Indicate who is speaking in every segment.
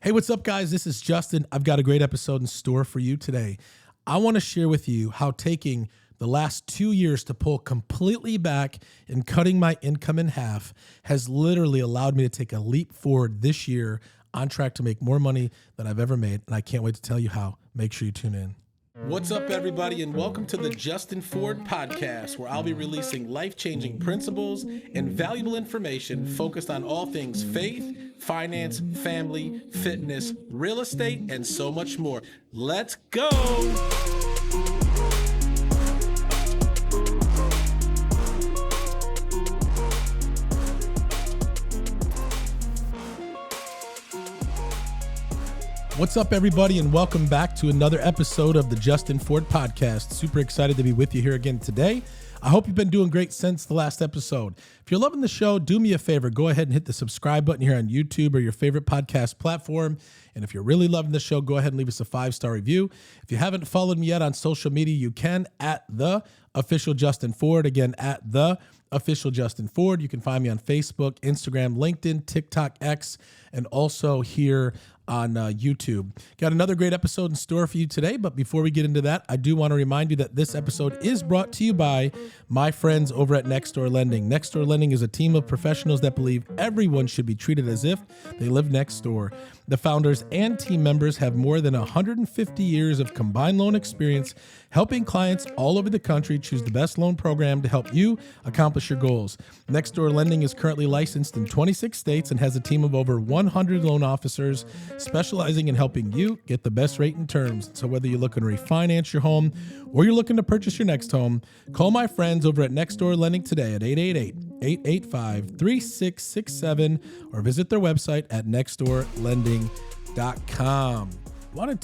Speaker 1: Hey, what's up, guys? This is Justin. I've got a great episode in store for you today. I want to share with you how taking the last 2 years to pull completely back and cutting my income in half has literally allowed me to take a leap forward this year, on track to make more money than I've ever made. And I can't wait to tell you how. Make sure you tune in. What's up, everybody, and welcome to the Justin Ford podcast, where I'll be releasing life-changing principles and valuable information focused on all things faith, finance, family, fitness, real estate, and so much more. Let's go! What's up, everybody, and welcome back to another episode of the Justin Ford podcast. Super excited to be with you here again today. I hope you've been doing great since the last episode. If you're loving the show, do me a favor. Go ahead and hit the subscribe button here on YouTube or your favorite podcast platform. And if you're really loving the show, go ahead and leave us a 5-star review. If you haven't followed me yet on social media, you can at the official Justin Ford. Again, at the official Justin Ford. You can find me on Facebook, Instagram, LinkedIn, TikTok, X, and also here on YouTube. Got another great episode in store for you today, but before we get into that, I do want to remind you that this episode is brought to you by my friends over at Nextdoor Lending. Nextdoor Lending is a team of professionals that believe everyone should be treated as if they live next door. The founders and team members have more than 150 years of combined loan experience, helping clients all over the country choose the best loan program to help you accomplish your goals. Nextdoor Lending is currently licensed in 26 states and has a team of over 100 loan officers specializing in helping you get the best rate and terms. So whether you're looking to refinance your home or you're looking to purchase your next home, call my friends over at Nextdoor Lending today at 888-885-3667 or visit their website at nextdoorlending.com. Wanted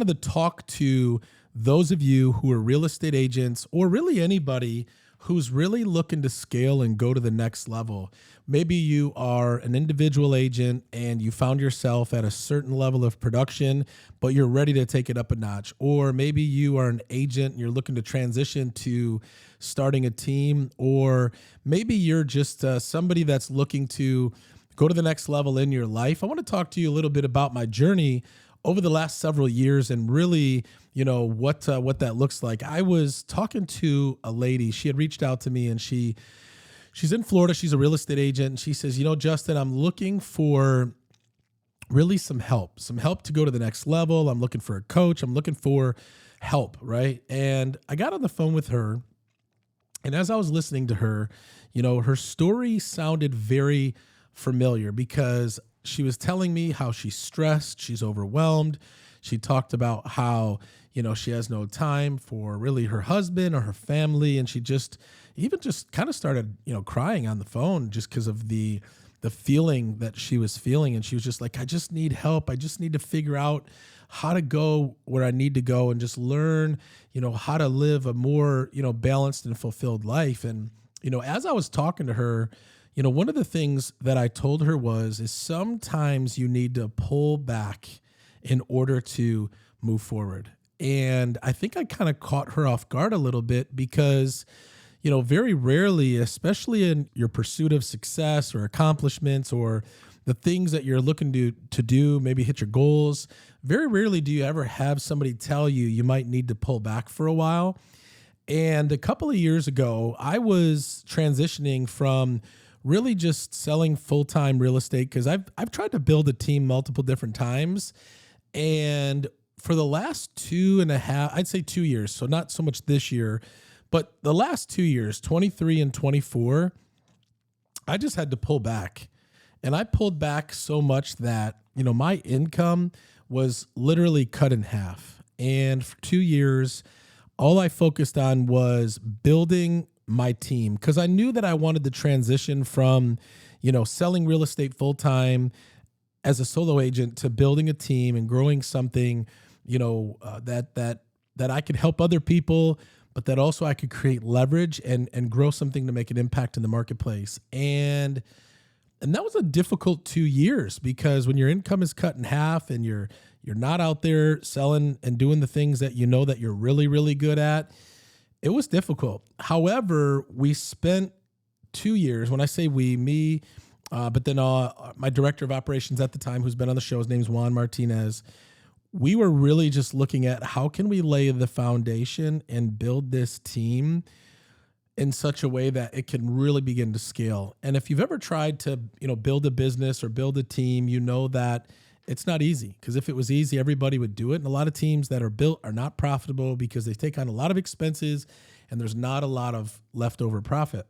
Speaker 1: to talk to those of you who are real estate agents, or really anybody who's really looking to scale and go to the next level. Maybe you are an individual agent and you found yourself at a certain level of production, but you're ready to take it up a notch. Or maybe you are an agent and you're looking to transition to starting a team, or maybe you're just somebody that's looking to go to the next level in your life. I want to talk to you a little bit about my journey over the last several years and really, what that looks like. I was talking to a lady. She had reached out to me, and she's in Florida. She's a real estate agent. And she says, Justin, I'm looking for really some help to go to the next level. I'm looking for a coach. I'm looking for help, right? And I got on the phone with her. And as I was listening to her, her story sounded very familiar because she was telling me how she's stressed, she's overwhelmed. She talked about how, she has no time for really her husband or her family. And she just kind of started, crying on the phone just because of the feeling that she was feeling. And she was just like, I just need help. I just need to figure out how to go where I need to go and just learn, how to live a more, balanced and fulfilled life. And, as I was talking to her, one of the things that I told her is sometimes you need to pull back in order to move forward. And I think I kind of caught her off guard a little bit because, very rarely, especially in your pursuit of success or accomplishments or the things that you're looking to do, maybe hit your goals, very rarely do you ever have somebody tell you might need to pull back for a while. And a couple of years ago, I was transitioning from really just selling full-time real estate because I've tried to build a team multiple different times. And for the last 2 years, so not so much this year, but the last 2 years, 23 and 24, I just had to pull back. And I pulled back so much that, my income was literally cut in half. And for 2 years, all I focused on was building my team because I knew that I wanted to transition from, selling real estate full time as a solo agent to building a team and growing something, that I could help other people, but that also I could create leverage and grow something to make an impact in the marketplace. And that was a difficult 2 years because when your income is cut in half and you're not out there selling and doing the things that that you're really, really good at, it was difficult. However, we spent 2 years, when I say we, me But then my director of operations at the time, who's been on the show, his name's Juan Martinez. We were really just looking at how can we lay the foundation and build this team in such a way that it can really begin to scale. And if you've ever tried to, build a business or build a team, you know that it's not easy, because if it was easy, everybody would do it. And a lot of teams that are built are not profitable because they take on a lot of expenses and there's not a lot of leftover profit.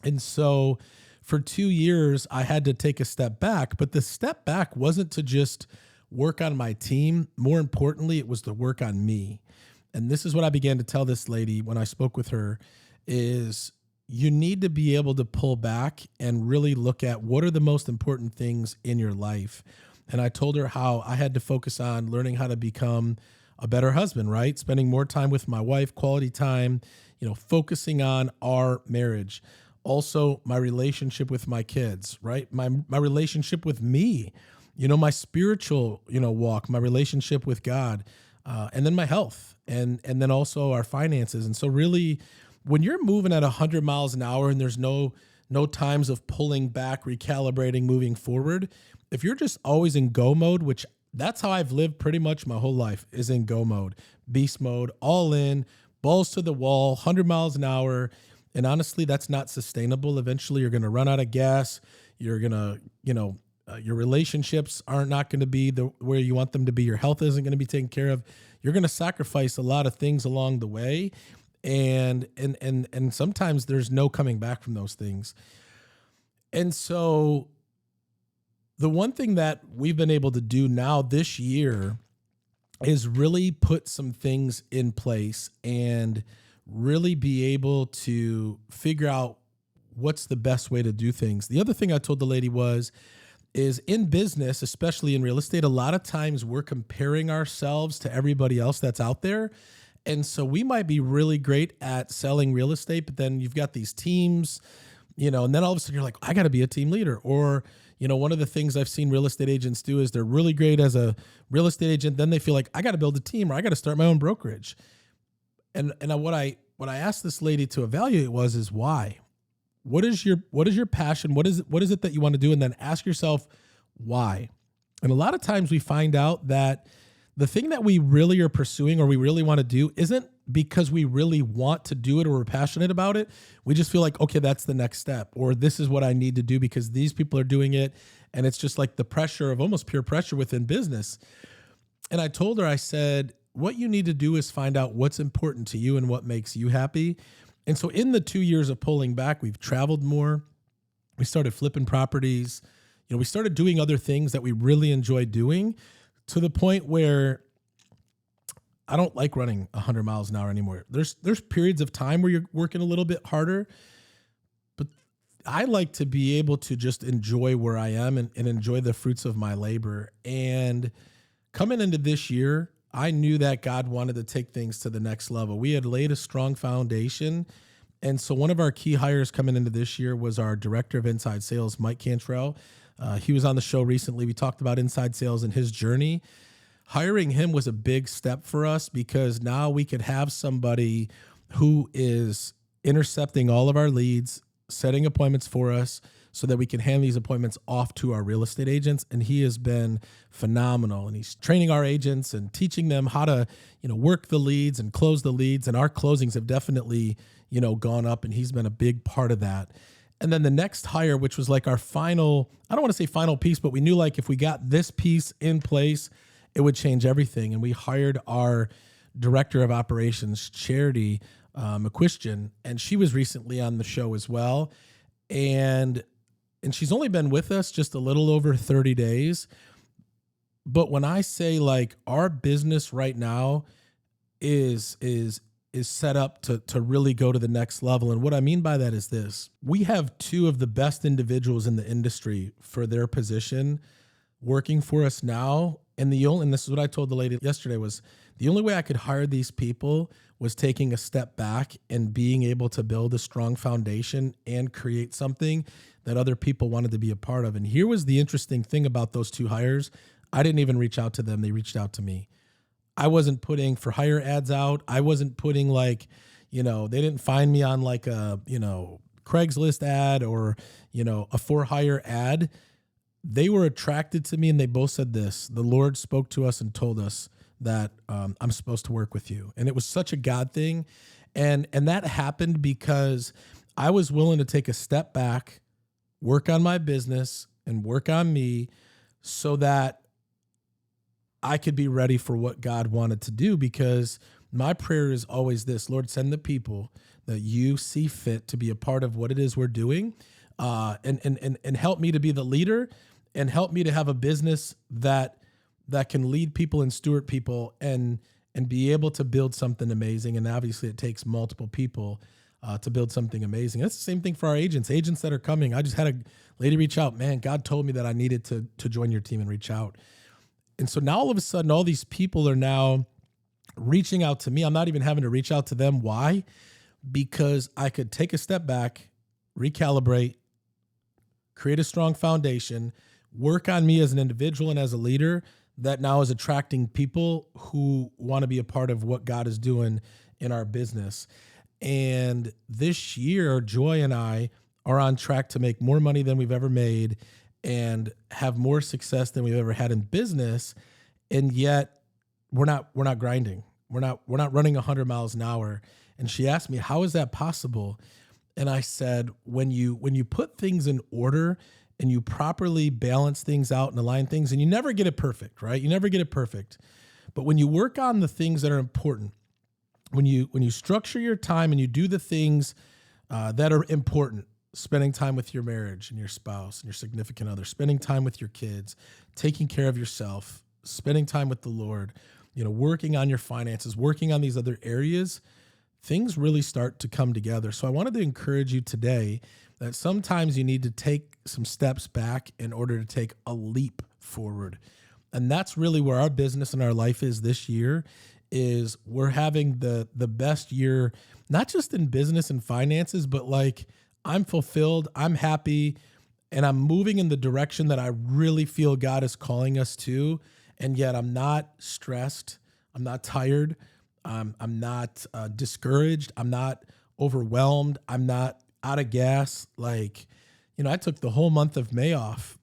Speaker 1: And so for 2 years, I had to take a step back, but the step back wasn't to just work on my team. More importantly, it was to work on me. And this is what I began to tell this lady when I spoke with her is you need to be able to pull back and really look at what are the most important things in your life. And I told her how I had to focus on learning how to become a better husband, right? Spending more time with my wife, quality time, focusing on our marriage. Also, my relationship with my kids, right? My relationship with me, my spiritual, walk, my relationship with God, and then my health, and then also our finances. And so really, when you're moving at 100 miles an hour and there's no times of pulling back, recalibrating, moving forward, if you're just always in go mode, which that's how I've lived pretty much my whole life, is in go mode, beast mode, all in, balls to the wall, 100 miles an hour. And honestly, that's not sustainable. Eventually, you're going to run out of gas. You're going to, your relationships aren't not going to be where you want them to be. Your health isn't going to be taken care of. You're going to sacrifice a lot of things along the way. And sometimes there's no coming back from those things. And so the one thing that we've been able to do now this year is really put some things in place and really be able to figure out what's the best way to do things. The other thing I told the lady is in business, especially in real estate, a lot of times we're comparing ourselves to everybody else that's out there. And so we might be really great at selling real estate, but then you've got these teams, and then all of a sudden you're like, I got to be a team leader. Or, one of the things I've seen real estate agents do is they're really great as a real estate agent. Then they feel like I got to build a team or I got to start my own brokerage. And what I asked this lady to evaluate is why? What is your passion? What is it that you want to do? And then ask yourself why. And a lot of times we find out that the thing that we really are pursuing or we really want to do isn't because we really want to do it or we're passionate about it. We just feel like, okay, that's the next step, or this is what I need to do because these people are doing it. And it's just like the pressure of almost peer pressure within business. And I told her, I said, what you need to do is find out what's important to you and what makes you happy. And so in the 2 years of pulling back, we've traveled more. We started flipping properties. We started doing other things that we really enjoy doing, to the point where I don't like running 100 miles an hour anymore. There's periods of time where you're working a little bit harder, but I like to be able to just enjoy where I am and enjoy the fruits of my labor. And coming into this year, I knew that God wanted to take things to the next level. We had laid a strong foundation. And so one of our key hires coming into this year was our director of inside sales, Mike Cantrell. He was on the show recently. We talked about inside sales and his journey. Hiring him was a big step for us because now we could have somebody who is intercepting all of our leads, setting appointments for us so that we can hand these appointments off to our real estate agents. And he has been phenomenal. And he's training our agents and teaching them how to, work the leads and close the leads. And our closings have definitely, gone up, and he's been a big part of that. And then the next hire, which was like our final, I don't want to say final piece, but we knew like if we got this piece in place, it would change everything. And we hired our director of operations, Charity McQuistion, and she was recently on the show as well. And she's only been with us just a little over 30 days. But when I say like our business right now is set up to really go to the next level. And what I mean by that is this: we have two of the best individuals in the industry for their position working for us now. And this is what I told the lady yesterday, was the only way I could hire these people was taking a step back and being able to build a strong foundation and create something that other people wanted to be a part of. And here was the interesting thing about those two hires. I didn't even reach out to them. They reached out to me. I wasn't putting for hire ads out. I wasn't putting they didn't find me on Craigslist ad or, a for hire ad, they were attracted to me, and they both said this: the Lord spoke to us and told us that I'm supposed to work with you. And it was such a God thing. And that happened because I was willing to take a step back, work on my business and work on me so that I could be ready for what God wanted to do. Because my prayer is always this: Lord, send the people that you see fit to be a part of what it is we're doing, and help me to be the leader, and help me to have a business that can lead people and steward people and be able to build something amazing. And obviously it takes multiple people to build something amazing. That's the same thing for our agents that are coming. I just had a lady reach out. Man, God told me that I needed to join your team and reach out. And so now all of a sudden, all these people are now reaching out to me. I'm not even having to reach out to them. Why? Because I could take a step back, recalibrate, create a strong foundation, work on me as an individual and as a leader that now is attracting people who want to be a part of what God is doing in our business. And this year, Joy and I are on track to make more money than we've ever made and have more success than we've ever had in business. And yet we're not grinding. We're not running 100 miles an hour. And she asked me, how is that possible? And I said, when you put things in order and you properly balance things out and align things, and you never get it perfect, right? You never get it perfect. But when you work on the things that are important, when you structure your time and you do the things that are important, spending time with your marriage and your spouse and your significant other, spending time with your kids, taking care of yourself, spending time with the Lord, working on your finances, working on these other areas, things really start to come together. So I wanted to encourage you today that sometimes you need to take some steps back in order to take a leap forward. And that's really where our business and our life is this year. Is we're having the best year, not just in business and finances, but like I'm fulfilled, I'm happy, and I'm moving in the direction that I really feel God is calling us to. And yet I'm not stressed, I'm not tired, I'm not discouraged, I'm not overwhelmed, I'm not out of gas. I took the whole month of May off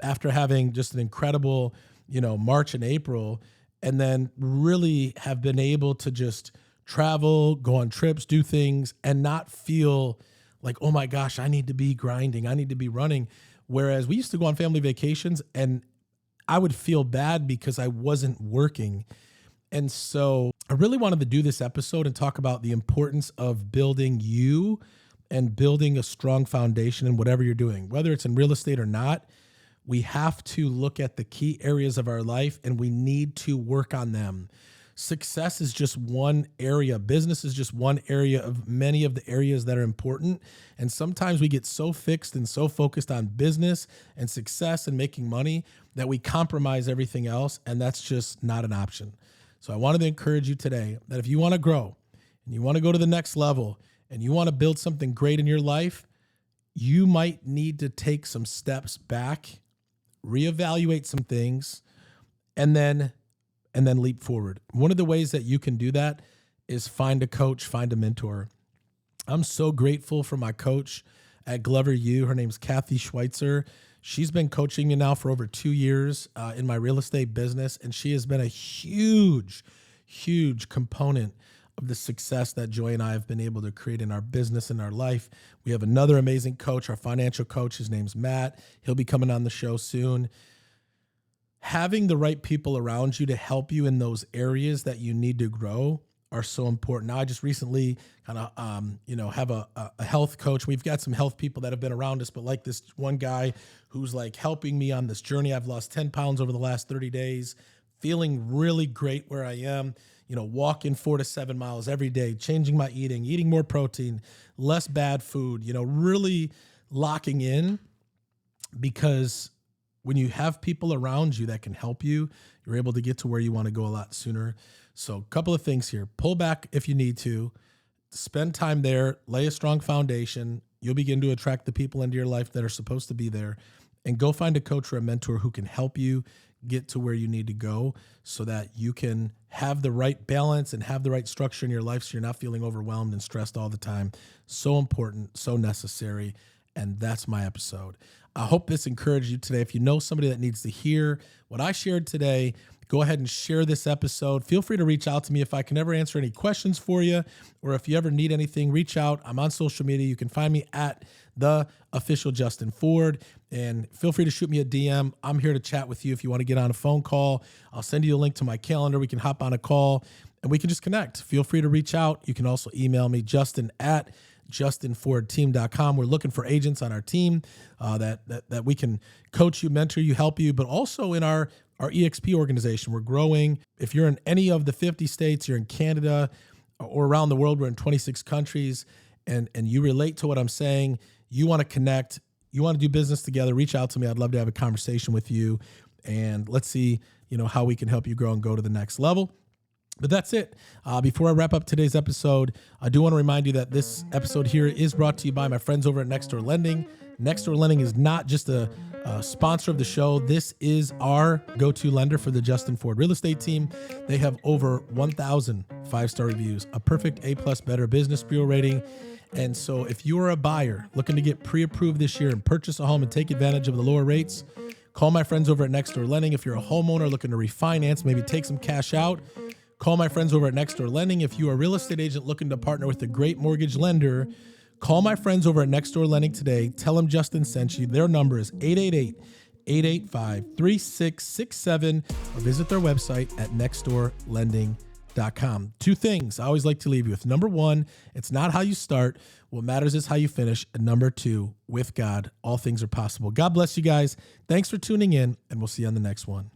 Speaker 1: after having just an incredible, March and April, and then really have been able to just travel, go on trips, do things, and not feel like, oh my gosh, I need to be grinding, I need to be running. Whereas we used to go on family vacations and I would feel bad because I wasn't working. And so I really wanted to do this episode and talk about the importance of building you and building a strong foundation in whatever you're doing, whether it's in real estate or not. We have to look at the key areas of our life and we need to work on them. Success is just one area. Business is just one area of many of the areas that are important. And sometimes we get so fixed and so focused on business and success and making money that we compromise everything else. And that's just not an option. So I wanted to encourage you today that if you want to grow and you want to go to the next level and you want to build something great in your life, you might need to take some steps back, reevaluate some things, and then leap forward. One of the ways that you can do that is find a coach, find a mentor. I'm so grateful for my coach at Glover U. Her name's Kathy Schweitzer. She's been coaching me now for over 2 years in my real estate business, and she has been a huge, huge component of the success that Joy and I have been able to create in our business and our life. We have another amazing coach, our financial coach. His name's Matt. He'll be coming on the show soon. Having the right people around you to help you in those areas that you need to grow are so important. Now, I just recently kind of have a health coach. We've got some health people that have been around us, but like this one guy who's like helping me on this journey. I've lost 10 pounds over the last 30 days, feeling really great where I am, walking 4 to 7 miles every day, changing my eating more protein, less bad food, really locking in, because when you have people around you that can help you, you're able to get to where you want to go a lot sooner. So a couple of things here. Pull back if you need to. Spend time there. Lay a strong foundation. You'll begin to attract the people into your life that are supposed to be there. And go find a coach or a mentor who can help you get to where you need to go so that you can have the right balance and have the right structure in your life so you're not feeling overwhelmed and stressed all the time. So important, so necessary. And that's my episode. I hope this encouraged you today. If you know somebody that needs to hear what I shared today, go ahead and share this episode. Feel free to reach out to me if I can ever answer any questions for you, or if you ever need anything, reach out. I'm on social media. You can find me at the official Justin Ford, and feel free to shoot me a DM. I'm here to chat with you. If you want to get on a phone call, I'll send you a link to my calendar. We can hop on a call and we can just connect. Feel free to reach out. You can also email me, justin@justinfordteam.com. We're looking for agents on our team that we can coach you, mentor you, help you, but also in our EXP organization. We're growing. If you're in any of the 50 states, you're in Canada or around the world, we're in 26 countries, and you relate to what I'm saying, you want to connect, you want to do business together, reach out to me. I'd love to have a conversation with you, and let's see, how we can help you grow and go to the next level. But that's it. Before I wrap up today's episode, I do want to remind you that this episode here is brought to you by my friends over at Nextdoor Lending. Nextdoor Lending is not just a sponsor of the show. This is our go-to lender for the Justin Ford real estate team. They have over 1,000 five-star reviews, a perfect A+ Better Business Bureau rating. And so if you are a buyer looking to get pre-approved this year and purchase a home and take advantage of the lower rates, call my friends over at Nextdoor Lending. If you're a homeowner looking to refinance, maybe take some cash out, call my friends over at Nextdoor Lending. If you are a real estate agent looking to partner with a great mortgage lender, call my friends over at Nextdoor Lending today. Tell them Justin sent you. Their number is 888-885-3667, or visit their website at nextdoorlending.com. Two things I always like to leave you with. Number one, it's not how you start. What matters is how you finish. And number two, with God, all things are possible. God bless you guys. Thanks for tuning in, and we'll see you on the next one.